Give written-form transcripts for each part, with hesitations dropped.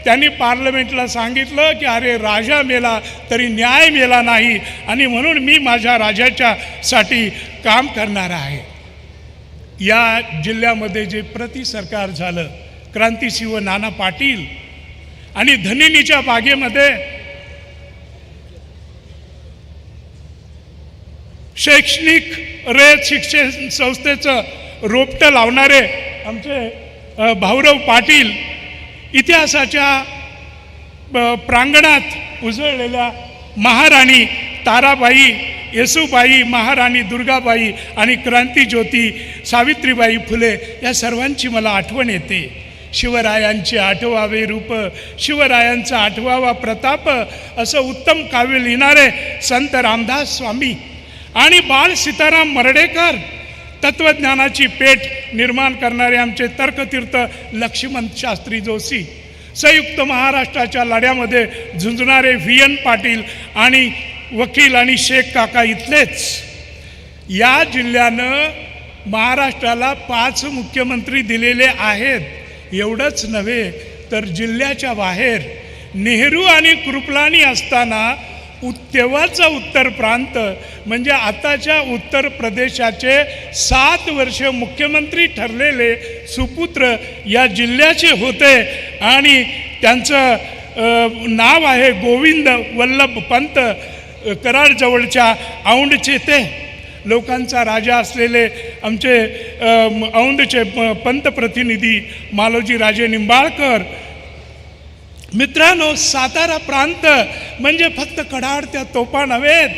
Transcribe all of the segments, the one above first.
त्यांनी पार्लमेंटला सांगितलं की अरे राजा मेला तरी न्याय मेला नाही आणि म्हणून मी माझ्या राजाच्यासाठी काम करणार आहे. या जिल्ह्यामध्ये जे सरकार झालं, क्रांतिसिंह नाना पाटील आणि धनिनीच्या बागेमध्ये शैक्षणिक रयत शिक्षण संस्थेचं रोपटं लावणारे आमचे भाऊराव पाटील, इतिहासाच्या प्रांगणात उजळलेल्या महाराणी ताराबाई, येसूबाई, महाराणी दुर्गाबाई आणि क्रांतिज्योती सावित्रीबाई फुले या सर्वांची मला आठवण येते. शिवरायांचे आठवावे रूप, शिवरायांचा आठवावा प्रताप असं उत्तम काव्य लिहिणारे संत रामदास स्वामी आणि बाळ सीताराम मर्ढेकर, तत्वज्ञानाची पेठ निर्माण करणारे आमचे तर्कतीर्थ लक्ष्मण शास्त्री जोशी, संयुक्त महाराष्ट्राच्या लढ्यामध्ये झुंजणारे VN पाटील आणि वकील आणि शेख काका इथलेच. या जिल्ह्यानं महाराष्ट्राला 5 मुख्यमंत्री दिलेले आहेत. एवढंच नव्हे तर जिल्ह्याच्या बाहेर नेहरू आणि कृपलानी असताना तेव्हाचा उत्तर प्रांत म्हणजे आताच्या उत्तर प्रदेशाचे 7 वर्ष मुख्यमंत्री ठरलेले सुपुत्र या जिल्ह्याचे होते आणि त्यांचं नाव आहे गोविंद वल्लभ पंत. कराडजवळच्या औंधचे ते लोकांचा राजा असलेले आमचे औंधचे पंतप्रतिनिधी मालोजी राजे निंबाळकर. मित्रांनो, सातारा प्रांत म्हणजे फक्त कडाडत्या तोफा नव्हेत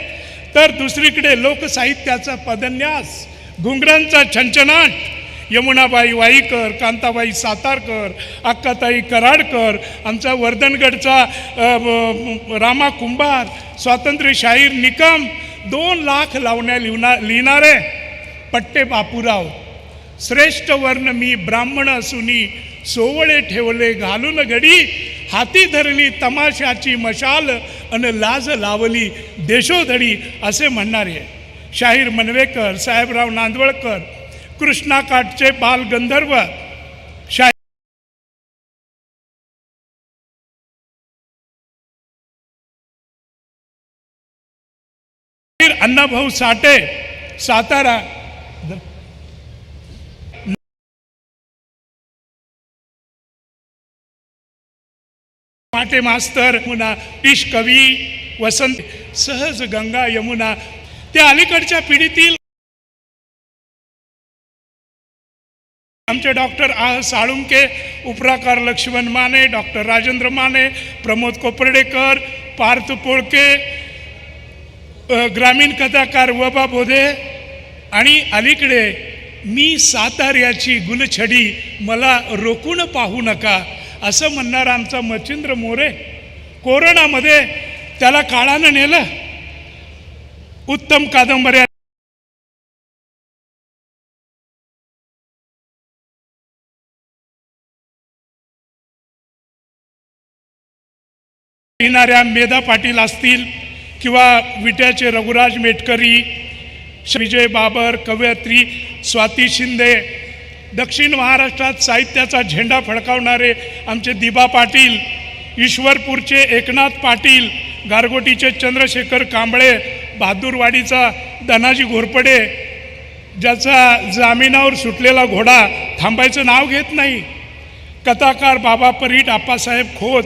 तर दुसरीकडे लोकसाहित्याचा पदन्यास, घुंगरांचा छंछनाट. यमुनाबाई वाईकर, कांताबाई सातारकर, अक्काताई कराडकर, आमचा वर्धनगडचा रामा कुंभार, स्वातंत्र्य शाहीर निकम, 2 लाख लावण्या लिहिणारे पट्टे बापूराव. श्रेष्ठ वर्ण मी ब्राह्मण असूनी, सोवळे ठेवले घालून घडी, हाती धरली तमाशाची मशाल अन लाज लावली देशोधडी असे म्हणणारे शाहीर मनवेकर, साहेबराव नांदवळकर, कृष्णाकाठचे बाल गंधर्व शाहीर अण्णाभाऊ साठे सातारा, माटे मास्तर यमुना, ईश कवी वसंत, सहज गंगा यमुना. त्या अलीकडच्या पिढीतील आमचे डॉक्टर साळुंके, उपराकार लक्ष्मण माने, डॉक्टर राजेंद्र माने, प्रमोद कोपर्डेकर, पार्थ पोळके, ग्रामीण कथाकार वबा बोधे आणि अलीकडे मी साताऱ्याची गुलछडी मला रोखून पाहू नका असं म्हणणारा आमचा मच्छिंद्र मोरे. कोरोनामध्ये त्याला काळानं नेलं. उत्तम कादंबऱ्या लिहिणाऱ्या मेधा पाटील असतील किंवा विट्याचे रघुराज मेटकरी, विजय बाबर, कवयित्री स्वाती शिंदे, दक्षिण महाराष्ट्रात साहित्याचा झेंडा फडकावणारे आमचे दिबा पाटील, ईश्वरपूरचे एकनाथ पाटील, गारगोटीचे चंद्रशेखर कांबळे, बहादूरवाडीचा धनाजी घोरपडे, ज्याचा जामिनावर सुटलेला घोडा थांबायचं नाव घेत नाही, कथाकार बाबा परीट, आप्पासाहेब खोत.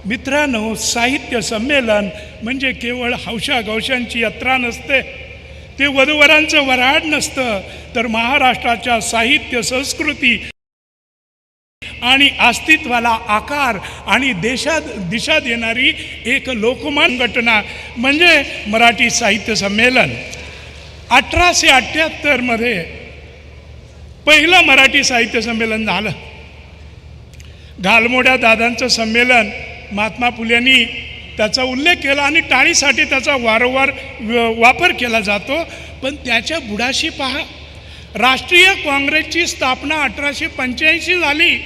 मित्रांनो, साहित्य संमेलन म्हणजे केवळ हौशा गौशांची यात्रा नसते, ते वधूवरांचं वऱ्हाड नसतं, तर महाराष्ट्राच्या साहित्य संस्कृती आणि अस्तित्वाला आकार आणि दिशा देणारी एक लोकमान घटना म्हणजे मराठी साहित्य संमेलन. 1878 मध्ये पहिलं मराठी साहित्य संमेलन झालं. घालमोड्या दादांचं संमेलन महात्मा फुलेंनी त्याचा उल्लेख केला आणि टाळीसाठी त्याचा वारंवार वापर केला जातो. पण त्याच्या बुडाशी पहा, राष्ट्रीय काँग्रेसची स्थापना 1885 झाली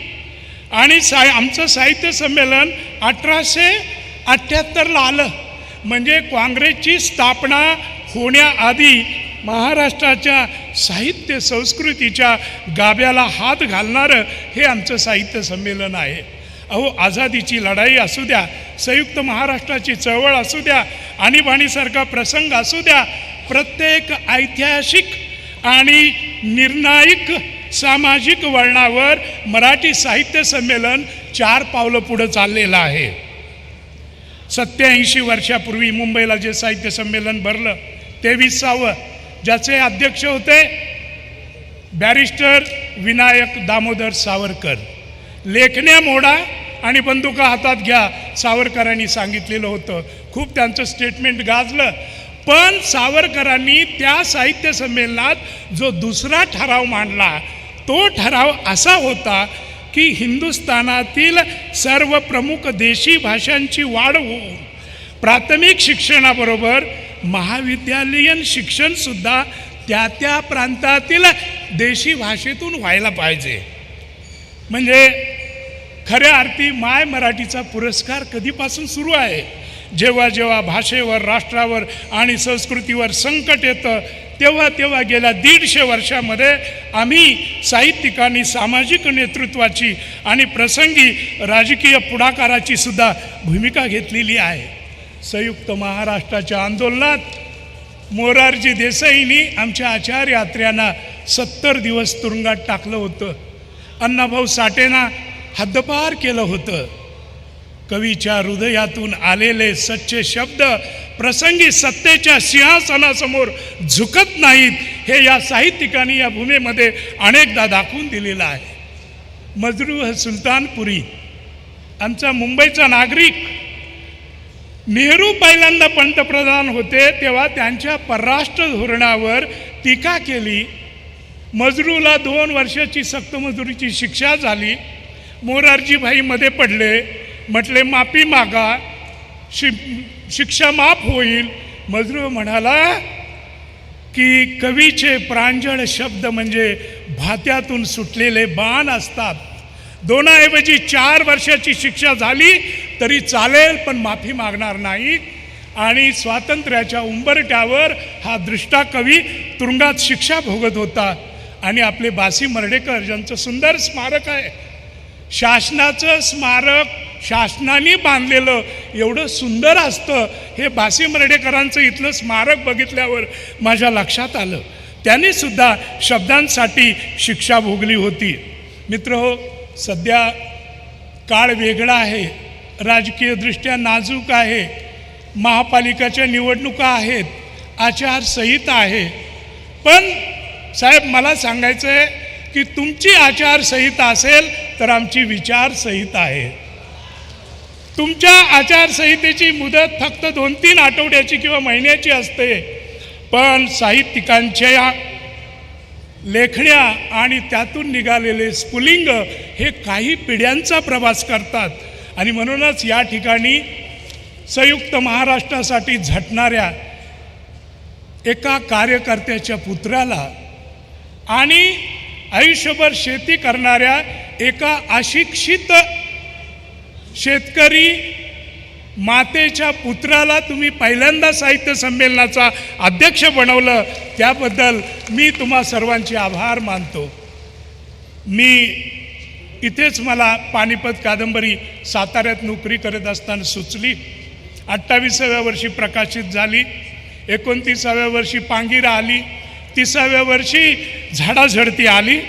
आणि आमचं साहित्य संमेलन 1878ला आलं. म्हणजे काँग्रेसची स्थापना होण्याआधी महाराष्ट्राच्या साहित्य संस्कृतीच्या गाभ्याला हात घालणारं हे आमचं साहित्य संमेलन आहे. अहो, आझादीची लढाई असू द्या, संयुक्त महाराष्ट्राची चळवळ असू द्या, आणीबाणीसारखा प्रसंग असू द्या, प्रत्येक ऐतिहासिक आणि निर्णायक सामाजिक वळणावर मराठी साहित्य संमेलन 4 पावलं पुढं चाललेलं आहे. 87 वर्षापूर्वी मुंबईला जे साहित्य संमेलन भरलं 23वे, ज्याचे अध्यक्ष होते बॅरिस्टर विनायक दामोदर सावरकर. लेखण्या मोडा आणि बंदुका हातात घ्या, सावरकरांनी सांगितलेलं होतं. खूप त्यांचं स्टेटमेंट गाजलं. पण सावरकरांनी त्या साहित्य संमेलनात जो दुसरा ठराव मांडला, तो ठराव असा होता की हिंदुस्थानातील सर्व प्रमुख देशी भाषांची वाढ होऊन प्राथमिक शिक्षणाबरोबर महाविद्यालयीन शिक्षणसुद्धा त्या प्रांतातील देशी भाषेतून व्हायला पाहिजे. म्हणजे खऱ्या अर्थी माय मराठीचा पुरस्कार कधीपासून सुरू आहे? जेव्हा जेव्हा भाषेवर, राष्ट्रावर आणि संस्कृतीवर संकट येतं तेव्हा गेल्या 150 वर्षामध्ये आम्ही साहित्यिकांनी सामाजिक नेतृत्वाची आणि प्रसंगी राजकीय पुढाकाराची सुद्धा भूमिका घेतलेली आहे. संयुक्त महाराष्ट्राच्या आंदोलनात मोरारजी देसाईंनी आमच्या आचार्य अत्र्यांना 70 दिवस तुरुंगात टाकलं होतं. अण्णाभाऊ साठेंना हद्दपार केलं होतं. कवीच्या हृदयातून आलेले सच्चे शब्द प्रसंगी सत्तेच्या सिंहासनासमोर झुकत नाहीत, हे या साहित्यिकांनी या भूमीमध्ये अनेकदा दाखवून दिलेलं आहे. मजरूह सुलतानपुरी, आमचा मुंबईचा नागरिक, नेहरू पहिल्यांदा पंतप्रधान होते तेव्हा त्यांच्या परराष्ट्र धोरणावर टीका केली. मजरूला 2 वर्षाची सक्तमजुरीची शिक्षा झाली. मोरारजीभाई मध्ये पडले, म्हटले माफी मागा, शिक्षा माफ होईल. मजरू म्हणाला की कवीचे प्रांजळ शब्द म्हणजे भात्यातून सुटलेले बाण असतात. 2ऐवजी 4 वर्षाची शिक्षा झाली तरी चालेल, पण माफी मागणार नाही. आणि स्वातंत्र्याच्या उंबरठ्यावर हा दृष्टा कवी तुरुंगात शिक्षा भोगत होता. आणि आपले बासी मर्ढेकर ज्यांचं सुंदर स्मारक आहे, शासनाचं स्मारक शासनाने बांधलेलं एवढं सुंदर असतं, हे बासी मर्ढेकरांचं इथलं स्मारक बघितल्यावर माझ्या लक्षात आलं. त्यांनी सुद्धा शब्दांसाठी शिक्षा भोगली होती. मित्रहो, सध्या काळ वेगळा आहे, राजकीयदृष्ट्या नाजूक आहे, महापालिकाच्या निवडणुका आहेत, आचारसंहिता आहे. पण साहेब, मला सांगायचं आहे की तुमची आचारसंहिता असेल तर आमची विचारसंहिता आहे. तुमच्या आचारसंहितेची मुदत फक्त 2-3 आठवड्याची किंवा महिन्याची असते, पण साहित्यिकांच्या लेखण्या आणि त्यातून निघालेले स्फुलिंग हे काही पिढ्यांचा प्रवास करतात. आणि म्हणूनच या ठिकाणी संयुक्त महाराष्ट्रासाठी झटणाऱ्या एका कार्यकर्त्याच्या पुत्राला आणि आयुष्यभर शेती करणाऱ्या एका अशिक्षित शेतकरी मातेच्या पुत्राला तुम्ही पहिल्यांदा साहित्य संमेलनाचा अध्यक्ष बनवलं, त्याबद्दल मी तुम्हा सर्वांचे आभार मानतो. मी इथेच मला पानिपत कादंबरी साताऱ्यात नोकरी करत असताना सुचली. 28व्या वर्षी प्रकाशित झाली, 29व्या वर्षी पांगिरा आली, 30व्या वर्षी झाडाझडती आली.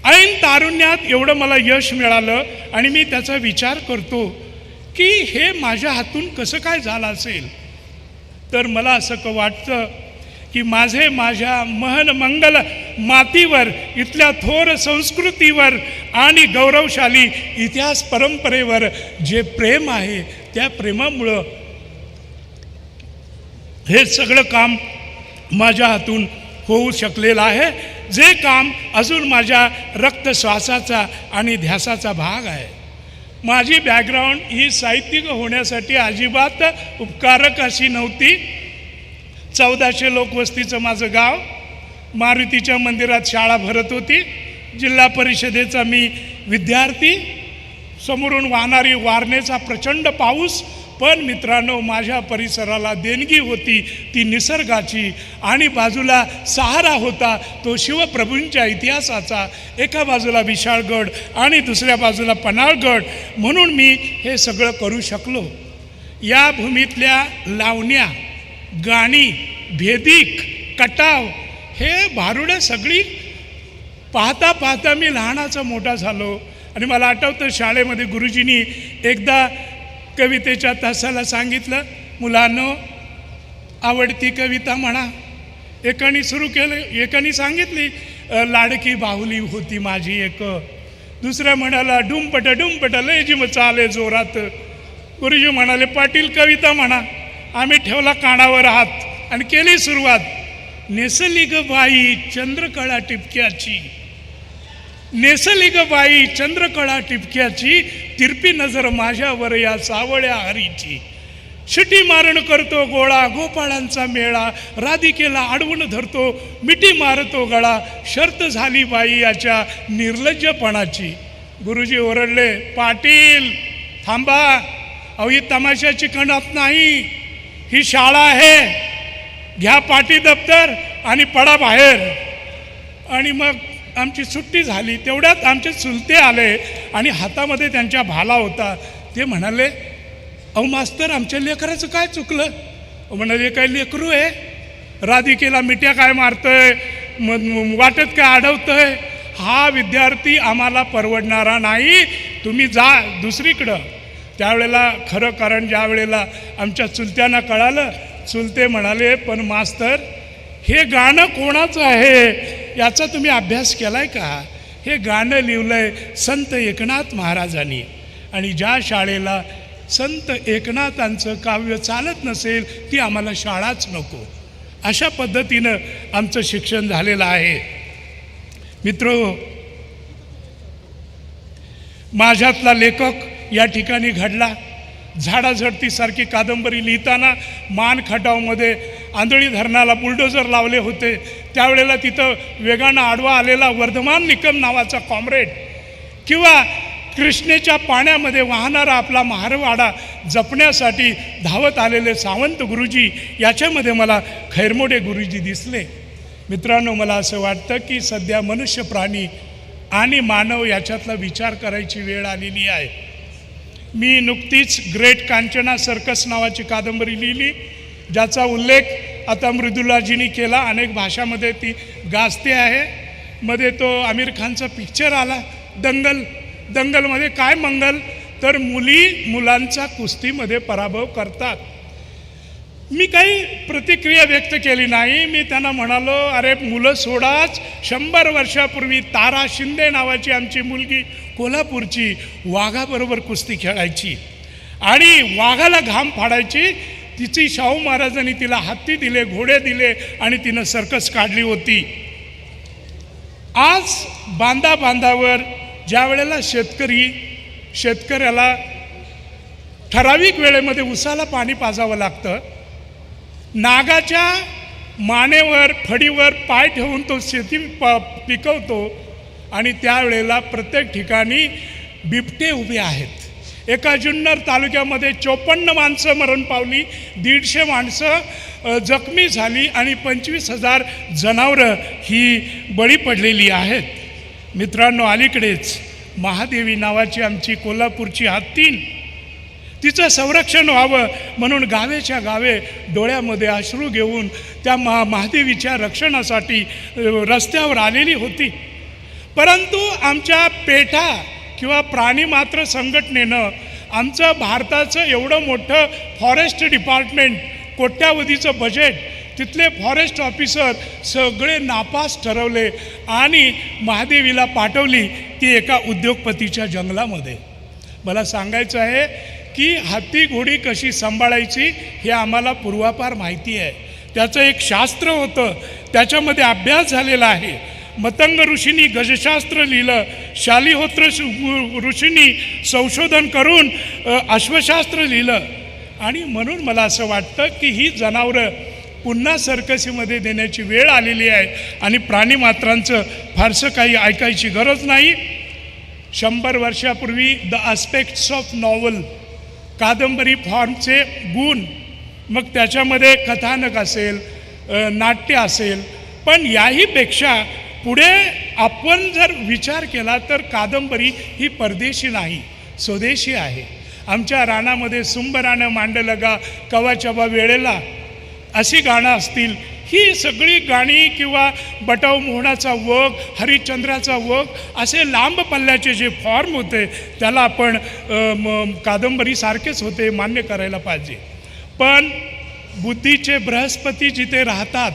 ऐन तारुण्यात एवढं मला यश मिळालं आणि मी त्याचा विचार करतो की हे माझ्या हातून कसं काय झालं असेल. तर मला असं वाटतं की माझ्या महन मंगल मातीवर, इथल्या थोर संस्कृतीवर आणि गौरवशाली इतिहास परंपरेवर जे प्रेम आहे, त्या प्रेमामुळं हे सगळं काम माझ्या हातून होऊ शकलेलं आहे, जे काम अजून माझ्या रक्तश्वासाचा आणि ध्यासाचा भाग आहे. माझी बॅकग्राऊंड ही साहित्यिक होण्यासाठी अजिबात उपकारक अशी नव्हती. 1400 लोकवस्तीचं माझं गाव, मारुतीच्या मंदिरात शाळा भरत होती, जिल्हा परिषदेचा मी विद्यार्थी, समोरून वाहणारी वारणेचा प्रचंड पाऊस, पण मित्रांनो, माझ्या परिसराला देणगी होती ती निसर्गाची, आणि बाजूला सहारा होता तो शिवप्रभूंच्या इतिहासाचा. एका बाजूला विशाळगड आणि दुसऱ्या बाजूला पन्हाळगड, म्हणून मी हे सगळं करू शकलो. या भूमीतल्या लावण्या, गाणी, भेदिक, कटाव, हे भारुडं सगळी पाहता पाहता मी लहानाचा मोठा झालो. आणि मला आठवतं, शाळेमध्ये गुरुजींनी एकदा कवितेच्या तासाला सांगितलं, मुलांनो आवडती कविता म्हणा. एकाने सुरू केलं, एकाने सांगितली लाडकी बाहुली होती माझी एक. दुसऱ्या म्हणाला डुंपट डुंपट लय जिम चाले जोरात. गुरुजी म्हणाले पाटील कविता म्हणा. आम्ही ठेवला कानावर हात आणि केली सुरुवात. नेसली ग बाई चंद्रकळा टिपक्याची, नेसली ग बाई चंद्रकळा टिपक्याची, तिरपी नजर माझ्यावर या सावळ्या हरीची. शिटी मारण करतो गोळा गोपाळांचा मेळा, राधिकेला अडवून धरतो मिठी मारतो गळा. शर्त झाली बाई याच्या निर्लज्जपणाची. गुरुजी ओरडले, पाटील थांबा, अहो ही तमाशाची कणात नाही, ही शाळा आहे. घ्या पाटी दप्तर आणि पडा बाहेर. आणि मग आमची सुट्टी झाली. तेवढ्यात आमचे चुलते आले आणि हातामध्ये त्यांच्या भाला होता. ते म्हणाले, अहो मास्तर आमच्या लेकराचं काय चुकलं? म्हणाले, काय लेकरू आहे, राधिकेला मिठ्या काय मारतोय, वाटत काय अडवतोय. हा विद्यार्थी आम्हाला परवडणारा नाही, तुम्ही जा दुसरीकडं. त्यावेळेला खरं कारण ज्या वेळेला आमच्या चुलत्यांना कळालं, चुलते म्हणाले, पण मास्तर हे गाणं कोणाचं आहे याचा तुम्ही अभ्यास केलाय का? हे गाणं लिहिलंय संत एकनाथ महाराजांनी. आणि ज्या शाळेला संत एकनाथांचं काव्य चालत नसेल ती आम्हाला शाळाच नको. अशा पद्धतीनं आमचं शिक्षण झालेलं आहे. मित्रो, माझ्यातला लेखक या ठिकाणी घडला. झाडाझडतीसारखी कादंबरी लिहिताना मान खटावमध्ये आंधळी धरणाला बुलडोजर लावले होते. त्यावेळेला तिथं वेगानं आडवा आलेला वर्धमान निकम नावाचा कॉम्रेड, किंवा कृष्णेच्या पाण्यामध्ये वाहणारा आपला महारवाडा जपण्यासाठी धावत आलेले सावंत गुरुजी, याच्यामध्ये मला खैरमोडे गुरुजी दिसले. मित्रांनो, मला असं वाटतं की सध्या मनुष्य, प्राणी आणि मानव याच्यातला विचार करायची वेळ आलेली आहे. मी नुकतीच ग्रेट कांचना सर्कस नावाची कादंबरी लिहिली, ज्याचा उल्लेख आता मृदुलाजींनी केला. अनेक भाषामध्ये ती गाजते आहे. मध्ये तो आमिर खानचा पिक्चर आला दंगल. दंगलमध्ये काय मंगल, तर मुलांचा कुस्तीमध्ये पराभव करतात. मी काही प्रतिक्रिया व्यक्त केली नाही. मी त्यांना म्हणालो, अरे मुलं सोडाच, 100 वर्षापूर्वी तारा शिंदे नावाची आमची मुलगी कोल्हापूरची वाघाबरोबर कुस्ती खेळायची आणि वाघाला घाम फाडायची. तिची शाहू महाराजांनी तिला हत्ती दिले, घोडे दिले आणि तिनं सर्कस काढली होती. आज बांधावर ज्या वेळेला शेतकऱ्याला ठराविक वेळेमध्ये उसाला पाणी पाजावं लागतं, नागाच्या मानेवर फडीवर पाय ठेवून तो शेती पिकवतो, आणि त्यावेळेला प्रत्येक ठिकाणी बिबटे उभे आहेत. एका जुन्नर तालुक्यामध्ये 54 माणसं मरण पावली, 150 माणसं जखमी झाली आणि 25,000 जनावरं ही बळी पडलेली आहेत. मित्रांनो, अलीकडेच महादेवी नावाची आमची कोल्हापूरची हत्तीन, तिचं संरक्षण व्हावं म्हणून गावेच्या गावे डोळ्यामध्ये अश्रू घेऊन त्या महादेवीच्या रक्षणासाठी रस्त्यावर आलेली होती. परंतु आमच्या पेठा किंवा प्राणीमात्र संघटनेनं आमचं भारताचं एवढं मोठं फॉरेस्ट डिपार्टमेंट, कोट्यावधीचं बजेट, तिथले फॉरेस्ट ऑफिसर सगळे नापास ठरवले आणि महादेवीला पाठवली ती एका उद्योगपतीच्या जंगलामध्ये. मला सांगायचं आहे की हत्ती घोडी कशी सांभाळायची हे आम्हाला पूर्वापार माहिती आहे. त्याचं एक शास्त्र होतं, त्याच्यामध्ये अभ्यास झालेला आहे. मतंग ऋषींनी गजशास्त्र लिहिलं, शालिहोत्र ऋषींनी संशोधन करून अश्वशास्त्र लिहिलं. आणि म्हणून मला असं वाटतं की ही जनावरं पुन्हा सर्कसीमध्ये देण्याची वेळ आलेली आहे आणि प्राणीमात्रांचं फारसं काही ऐकायची गरज नाही. 100 वर्षापूर्वी द आस्पेक्ट्स ऑफ नॉवल कादंबरी फॉर्मचे गुण, मग त्याच्यामध्ये कथानक असेल, नाट्य असेल, पण याहीपेक्षा पुढे आपण जर विचार केला तर कादंबरी ही परदेशी नाही, स्वदेशी आहे. आमच्या रानामध्ये सुंबरानं मांडलं गा कवाच्या वेळेला अशी गाणं असतील, ही सगळी गाणी किंवा बटाव मोहनाचा वग, हरिश्चंद्राचा वग, असे लांब पल्ल्याचे जे फॉर्म होते त्याला आपण कादंबरीसारखेच होते मान्य करायला पाहिजे. पण बुद्धीचे बृहस्पती जिथे राहतात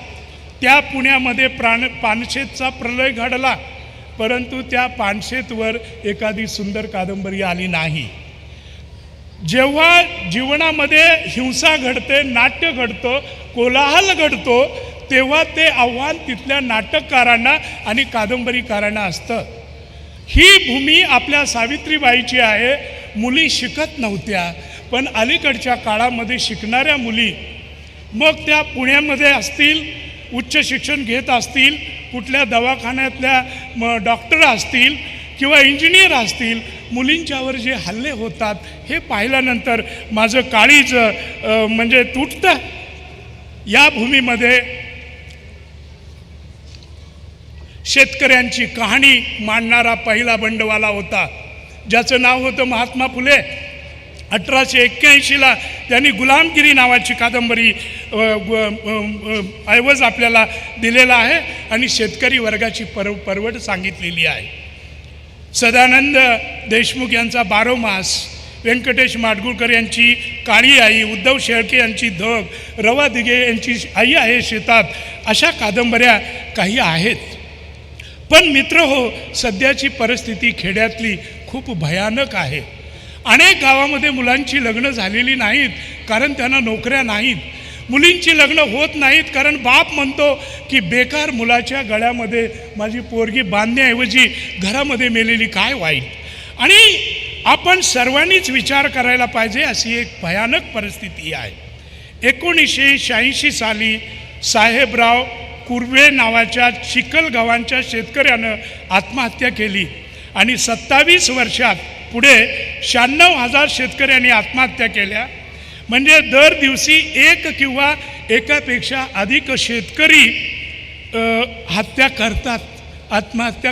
त्या पुण्यामध्ये पानशेतचा प्रलय घडला, परंतु त्या पानशेतवर एखादी सुंदर कादंबरी आली नाही. जेव्हा जीवनामध्ये हिंसा घडते, नाट्य घडतं, कोलाहल घडतो, तेव्हा ते आव्हान तिथल्या नाटककारांना आणि कादंबरीकारांना असतं. ही भूमी आपल्या सावित्रीबाईची आहे. मुली शिकत नव्हत्या, पण अलीकडच्या काळामध्ये शिकणाऱ्या मुली, मग त्या पुण्यामध्ये असतील, उच्च शिक्षण घेत असतील, कुठल्या दवाखान्यातल्या डॉक्टर असतील किंवा इंजिनियर असतील, मुलींच्यावर जे हल्ले होतात हे पाहिल्यानंतर माझं काळीज म्हणजे तुटतं. या भूमीमध्ये शेतकऱ्यांची कहाणी मांडणारा पहिला बंडवाला होता, ज्याचं नाव होतं महात्मा फुले. 1881ला त्यांनी गुलामगिरी नावाची कादंबरी ऐवज आपल्याला दिलेला आहे आणि शेतकरी वर्गाची परवड सांगितलेली आहे. सदानंद देशमुख यांचा 12 मास, व्यंकटेश माडगुळकर यांची काळी आई, उद्धव शेळके यांची धग, रवा दिघे यांची आई आहे शेतात, अशा कादंबऱ्या काही आहेत. पण मित्र हो, सध्याची परिस्थिती खेड्यातली खूप भयानक आहे. अनेक गावामध्ये मुलांची लग्न झालेली नाहीत कारण त्यांना नोकऱ्या नाहीत. मुलींची लग्न होत नाहीत कारण बाप म्हणतो की बेकार मुलाच्या गळ्यामध्ये माझी पोरगी बांधण्याऐवजी घरामध्ये मेलेली काय वाईट. आणि आपण सर्वांनीच विचार करायला पाहिजे, अशी एक भयानक परिस्थिती आहे. 1986 साली साहेबराव कुर्वे नावाच्या चिखलगावांच्या शेतकऱ्यानं आत्महत्या केली आणि 27 वर्षात पुढे 96,000 शेतकऱ्यांनी आत्महत्या केल्या. म्हणजे दर दिवशी एक किंवा एकापेक्षा अधिक शेतकरी हत्या करतात, आत्महत्या